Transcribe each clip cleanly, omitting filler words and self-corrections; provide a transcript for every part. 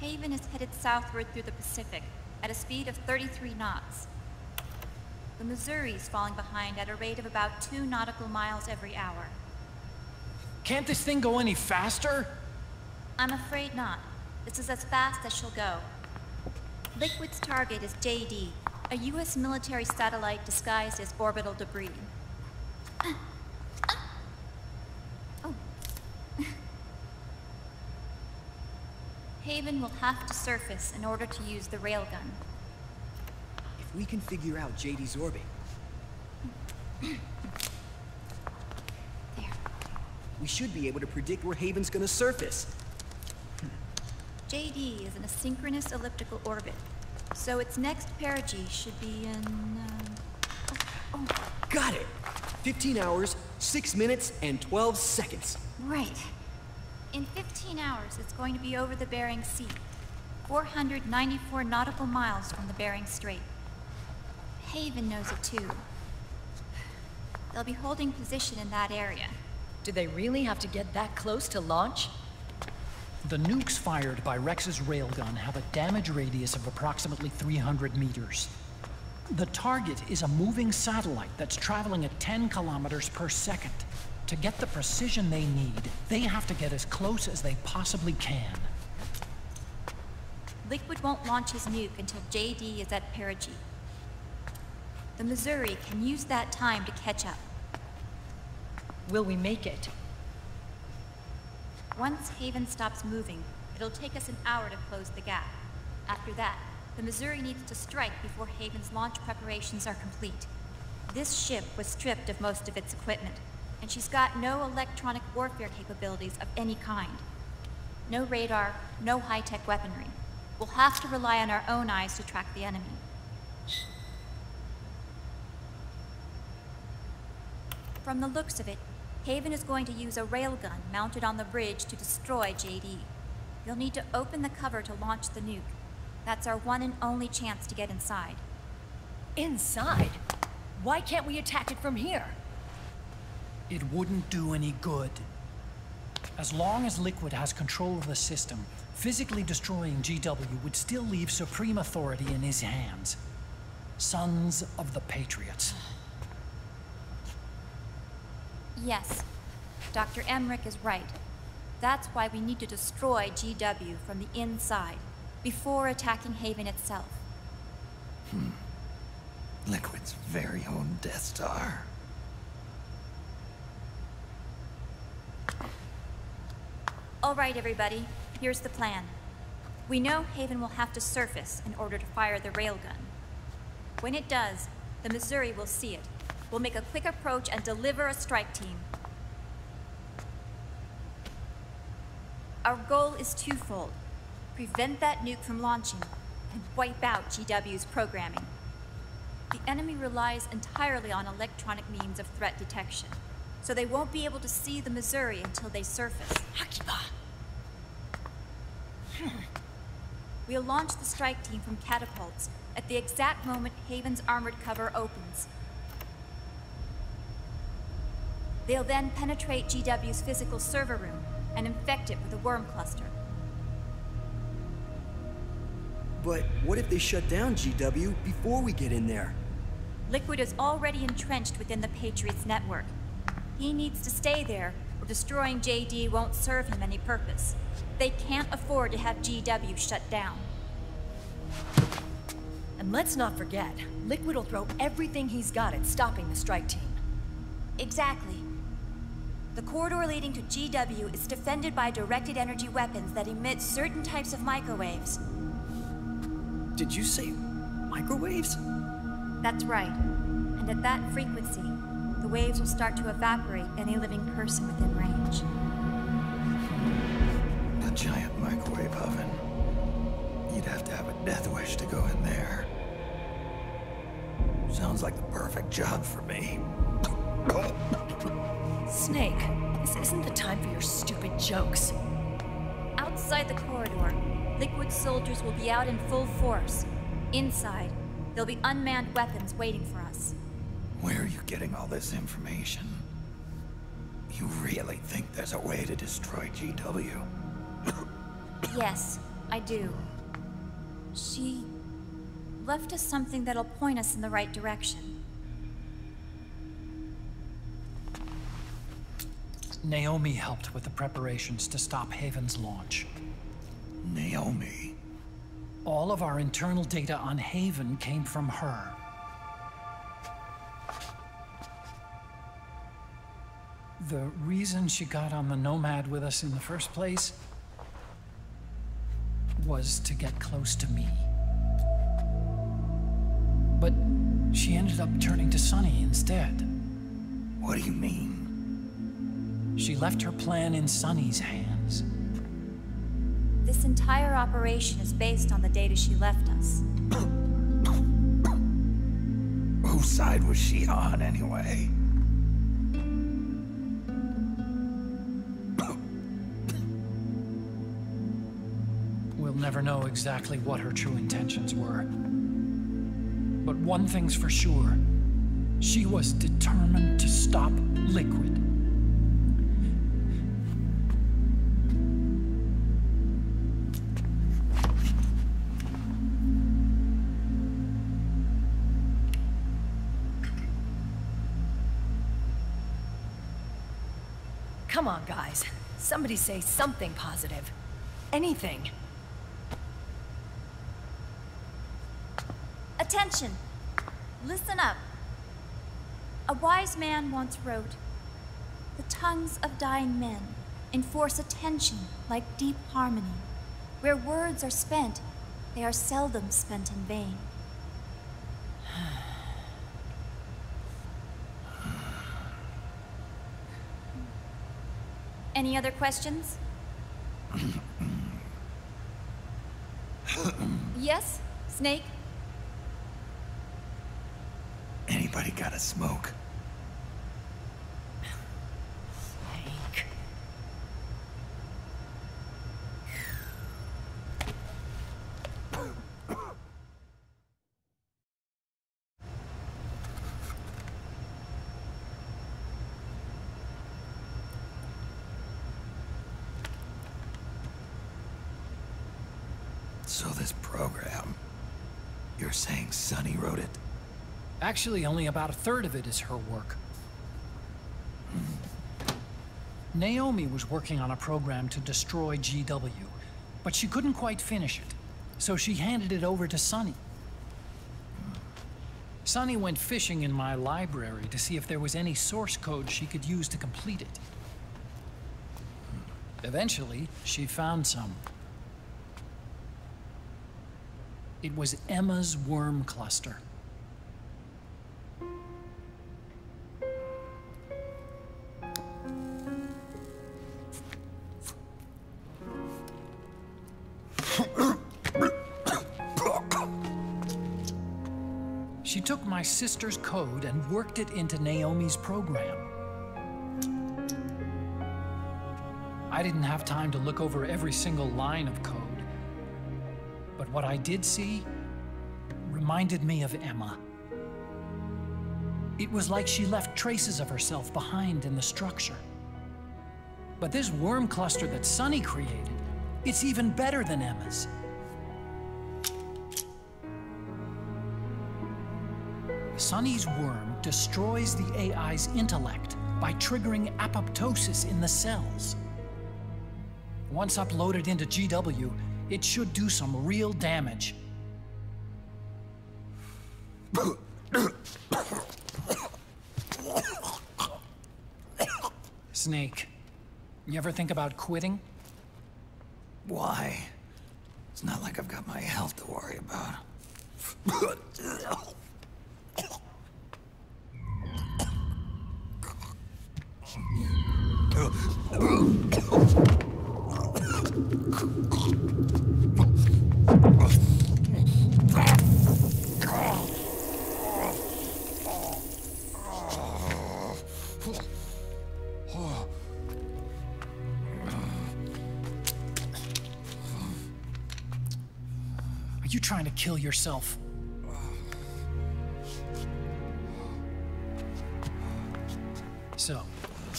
Haven is headed southward through the Pacific at a speed of 33 knots. The Missouri's falling behind at a rate of about 2 nautical miles every hour. Can't this thing go any faster? I'm afraid not. This is as fast as she'll go. Liquid's target is JD, a U.S. military satellite disguised as orbital debris. Haven will have to surface in order to use the railgun. If we can figure out JD's orbit... There. We should be able to predict where Haven's gonna surface. JD is in a synchronous elliptical orbit, so its next perigee should be in... Got it! 15 hours, 6 minutes, and 12 seconds. Right. In 15 hours, it's going to be over the Bering Sea, 494 nautical miles from the Bering Strait. Haven knows it too. They'll be holding position in that area. Do they really have to get that close to launch? The nukes fired by Rex's railgun have a damage radius of approximately 300 meters. The target is a moving satellite that's traveling at 10 kilometers per second. To get the precision they need, they have to get as close as they possibly can. Liquid won't launch his nuke until JD is at perigee. The Missouri can use that time to catch up. Will we make it? Once Haven stops moving, it'll take us an hour to close the gap. After that, the Missouri needs to strike before Haven's launch preparations are complete. This ship was stripped of most of its equipment, and she's got no electronic warfare capabilities of any kind. No radar, no high-tech weaponry. We'll have to rely on our own eyes to track the enemy. From the looks of it, Haven is going to use a railgun mounted on the bridge to destroy JD. You'll need to open the cover to launch the nuke. That's our one and only chance to get inside. Inside? Why can't we attack it from here? It wouldn't do any good. As long as Liquid has control of the system, physically destroying GW would still leave supreme authority in his hands. Sons of the Patriots. Yes, Dr. Emmerich is right. That's why we need to destroy GW from the inside, before attacking Haven itself. Liquid's very own Death Star. All right, everybody, here's the plan. We know Haven will have to surface in order to fire the railgun. When it does, the Missouri will see it. We'll make a quick approach and deliver a strike team. Our goal is twofold. Prevent that nuke from launching, and wipe out GW's programming. The enemy relies entirely on electronic means of threat detection, so they won't be able to see the Missouri until they surface. Akiba! We'll launch the strike team from catapults at the exact moment Haven's armored cover opens. They'll then penetrate GW's physical server room and infect it with a worm cluster. But what if they shut down GW before we get in there? Liquid is already entrenched within the Patriots' network. He needs to stay there, or destroying JD won't serve him any purpose. They can't afford to have GW shut down. And let's not forget, Liquid will throw everything he's got at stopping the strike team. Exactly. The corridor leading to GW is defended by directed energy weapons that emit certain types of microwaves. Did you say microwaves? That's right. And at that frequency, the waves will start to evaporate any living person within range. A giant microwave oven. You'd have to have a death wish to go in there. Sounds like the perfect job for me. Snake, this isn't the time for your stupid jokes. Outside the corridor, Liquid soldiers will be out in full force. Inside, there'll be unmanned weapons waiting for us. Where are you getting all this information? You really think there's a way to destroy GW? Yes, I do. She left us something that'll point us in the right direction. Naomi helped with the preparations to stop Haven's launch. Naomi? All of our internal data on Haven came from her. The reason she got on the Nomad with us in the first place was to get close to me. But she ended up turning to Sunny instead. What do you mean? She left her plan in Sunny's hands. This entire operation is based on the data she left us. Whose side was she on, anyway? We'll never know exactly what her true intentions were. But one thing's for sure. She was determined to stop Liquid. Come on, guys. Somebody say something positive. Anything. Attention! Listen up. A wise man once wrote, "The tongues of dying men enforce attention like deep harmony. Where words are spent, they are seldom spent in vain." Any other questions? Yes, Snake? Anybody got a smoke? Snake. So this program, you're saying Sunny wrote it? Actually, only about a third of it is her work. Naomi was working on a program to destroy GW, but she couldn't quite finish it, so she handed it over to Sunny. Sunny went fishing in my library to see if there was any source code she could use to complete it. Eventually, she found some. It was Emma's worm cluster. She took my sister's code and worked it into Naomi's program. I didn't have time to look over every single line of code, but what I did see reminded me of Emma. It was like she left traces of herself behind in the structure. But this worm cluster that Sunny created, it's even better than Emma's. Sunny's worm destroys the AI's intellect by triggering apoptosis in the cells. Once uploaded into GW, it should do some real damage. Snake, you ever think about quitting? Why? It's not like I've got my health to worry about. You trying to kill yourself? So,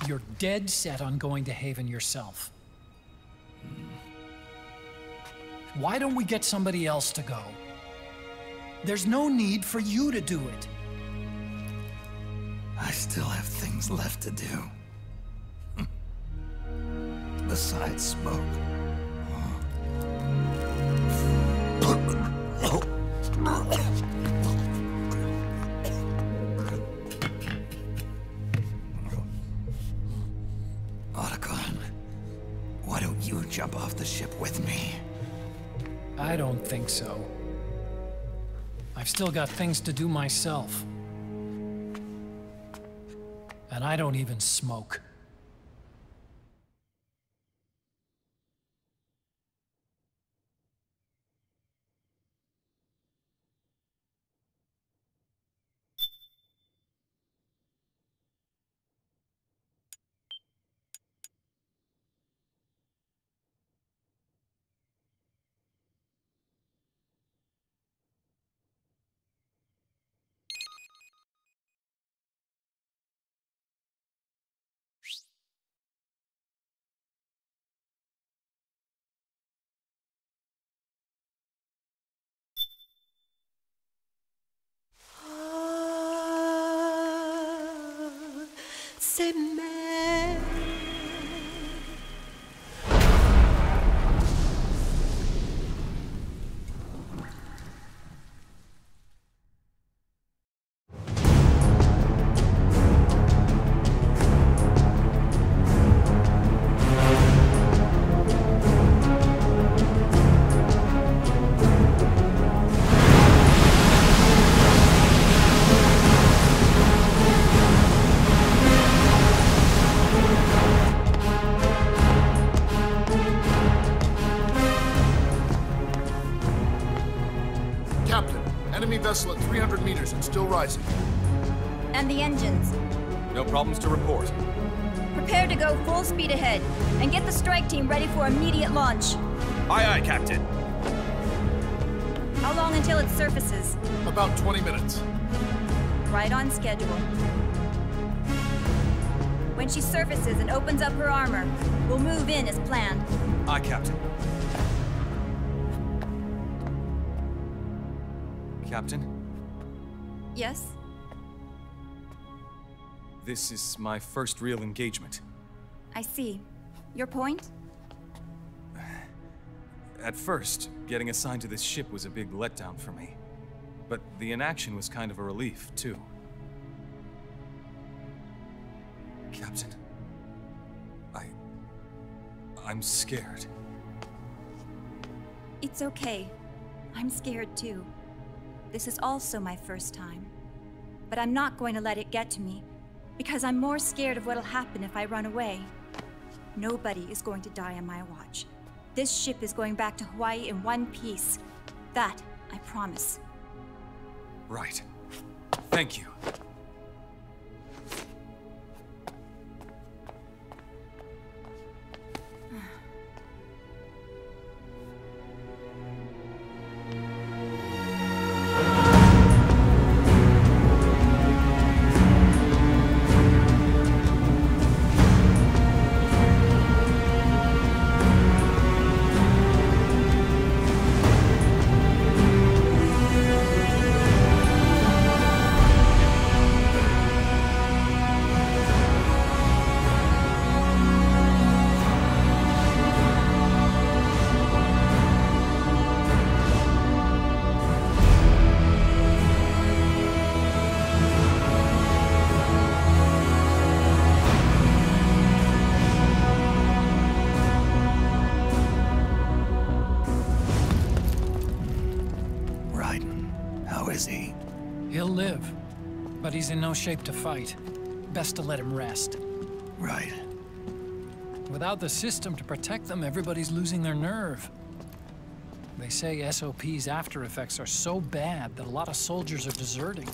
you're dead set on going to Haven yourself. Why don't we get somebody else to go? There's no need for you to do it. I still have things left to do. Besides smoke. Otacon, why don't you jump off the ship with me? I don't think so. I've still got things to do myself. And I don't even smoke. Enemy vessel at 300 meters and still rising. And the engines. No problems to report. Prepare to go full speed ahead, and get the strike team ready for immediate launch. Aye, aye, Captain. How long until it surfaces? About 20 minutes. Right on schedule. When she surfaces and opens up her armor, we'll move in as planned. Aye, Captain. Captain? Yes? This is my first real engagement. I see. Your point? At first, getting assigned to this ship was a big letdown for me. But the inaction was kind of a relief, too. Captain, I'm scared. It's okay. I'm scared too. This is also my first time. But I'm not going to let it get to me, because I'm more scared of what'll happen if I run away. Nobody is going to die on my watch. This ship is going back to Hawaii in one piece. That, I promise. Right. Thank you. He'll live, but he's in no shape to fight. Best to let him rest. Right. Without the system to protect them, everybody's losing their nerve. They say SOP's after effects are so bad that a lot of soldiers are deserting.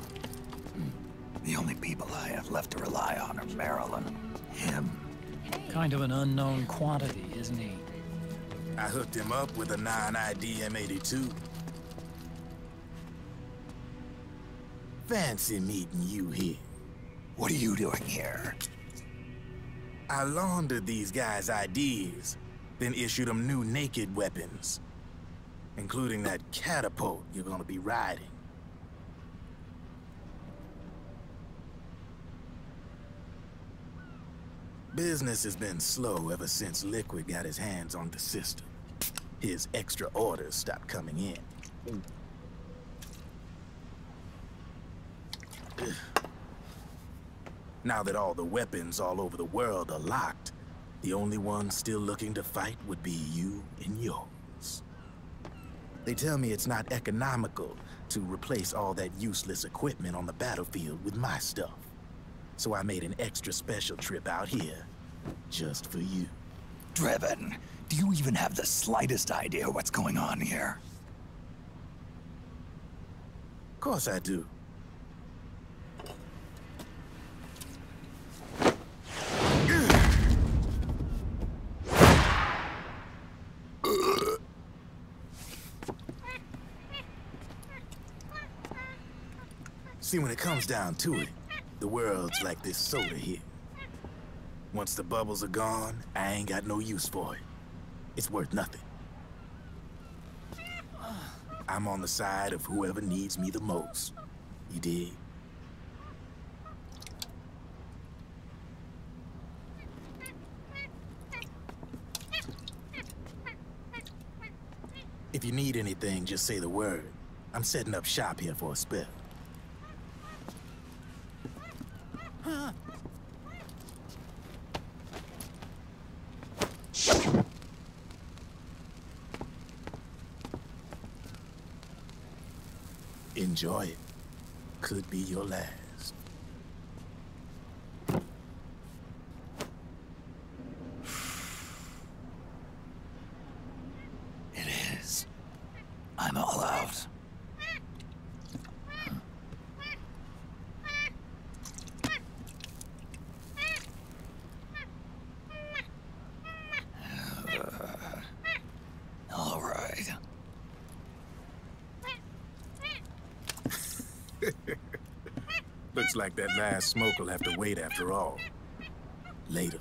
The only people I have left to rely on are Marilyn, him. Kind of an unknown quantity, isn't he? I hooked him up with a 9ID M82. Fancy meeting you here. What are you doing here? I laundered these guys' ideas, then issued them new naked weapons, including that catapult you're gonna be riding. Business has been slow ever since Liquid got his hands on the system. His extra orders stopped coming in. Now that all the weapons all over the world are locked, the only ones still looking to fight would be you and yours. They tell me it's not economical to replace all that useless equipment on the battlefield with my stuff. So I made an extra special trip out here, just for you. Driven, do you even have the slightest idea what's going on here? Of course I do. See, when it comes down to it, the world's like this soda here. Once the bubbles are gone, I ain't got no use for it. It's worth nothing. I'm on the side of whoever needs me the most. You dig? If you need anything, just say the word. I'm setting up shop here for a spell. Enjoy it. Could be your last. It is. I'm all out. All right. Looks like that last smoke will have to wait after all. Later.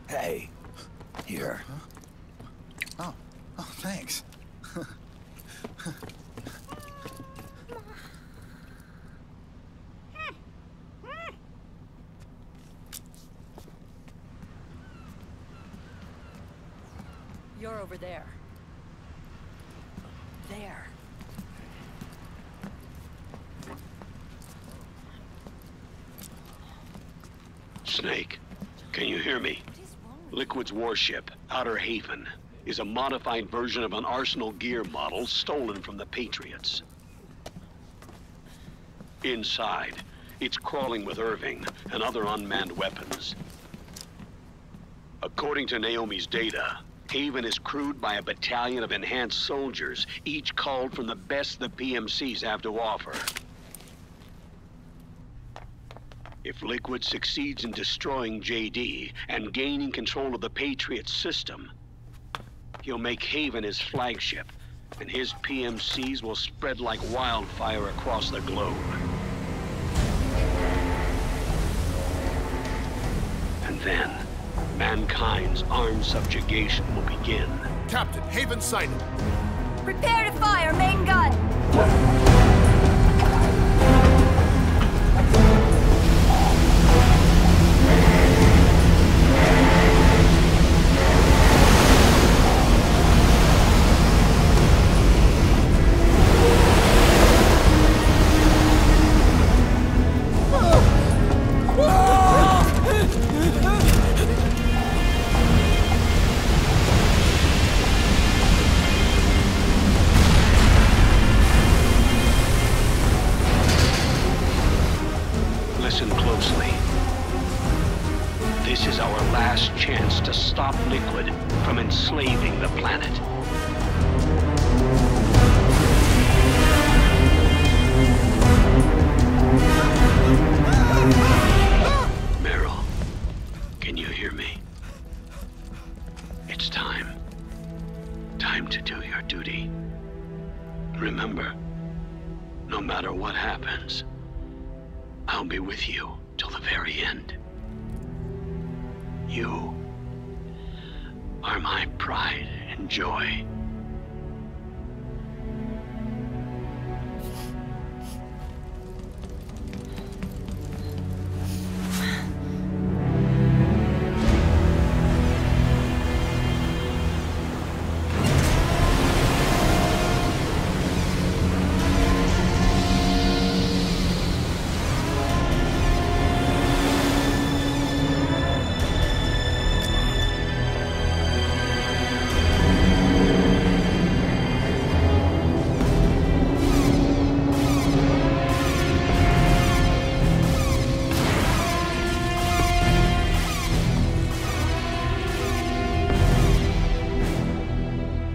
Hey, here. Oh, thanks. You're over there. There. Snake, can you hear me? Liquid's warship, Outer Haven, is a modified version of an Arsenal gear model stolen from the Patriots. Inside, it's crawling with Irving and other unmanned weapons. According to Naomi's data, Haven is crewed by a battalion of enhanced soldiers, each culled from the best the PMCs have to offer. If Liquid succeeds in destroying JD and gaining control of the Patriot system, he'll make Haven his flagship, and his PMCs will spread like wildfire across the globe. And then, mankind's armed subjugation will begin. Captain, Haven sighted. Prepare to fire, main gun! Remember, no matter what happens, I'll be with you till the very end. You are my pride and joy.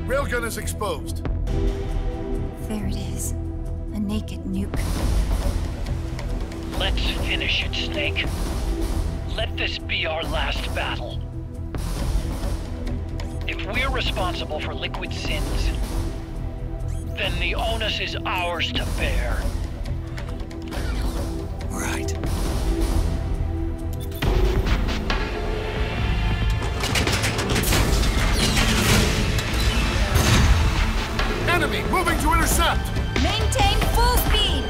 Railgun is exposed. There it is. A naked nuke. Let's finish it, Snake. Let this be our last battle. If we're responsible for Liquid's sins, then the onus is ours to bear. Right. Enemy moving to intercept! Maintain full speed!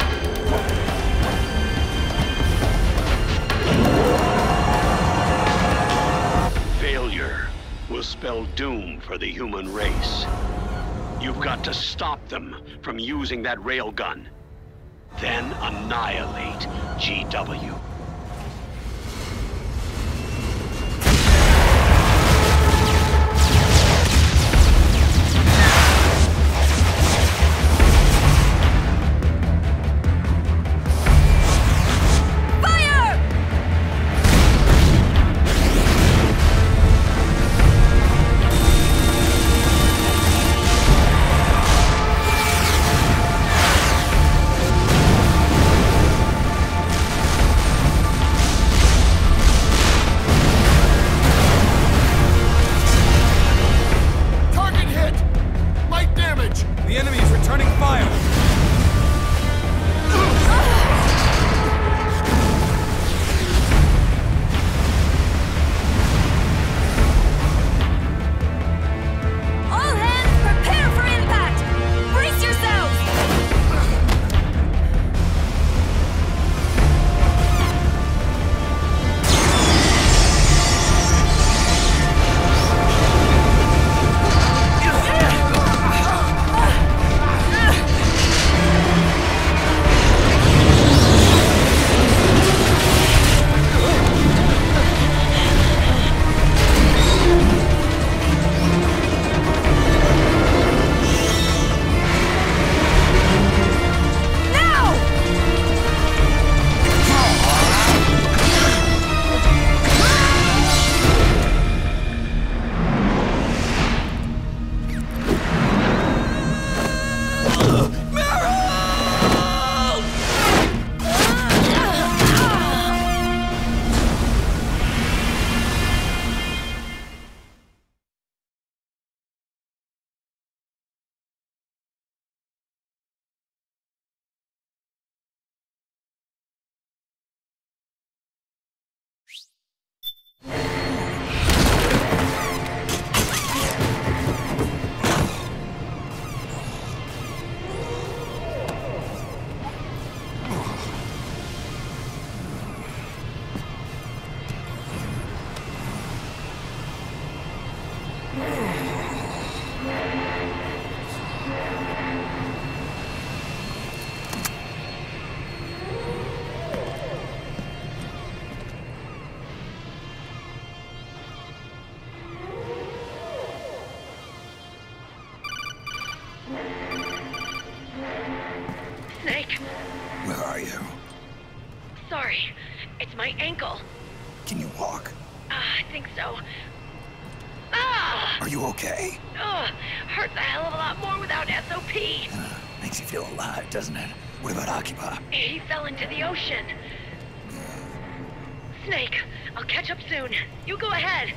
Failure will spell doom for the human race. You've got to stop them from using that railgun. Then annihilate GW. The enemy is returning fire! All hands, prepare for impact! Brace yourselves! Snake, Where are you? sorry. It's my ankle. Can you walk? I think so. Ah! Are you okay? Hurts a hell of a lot more without SOP. Makes you feel alive, doesn't it? What about Occupy? He fell into the ocean. Snake, I'll catch up soon. You go ahead.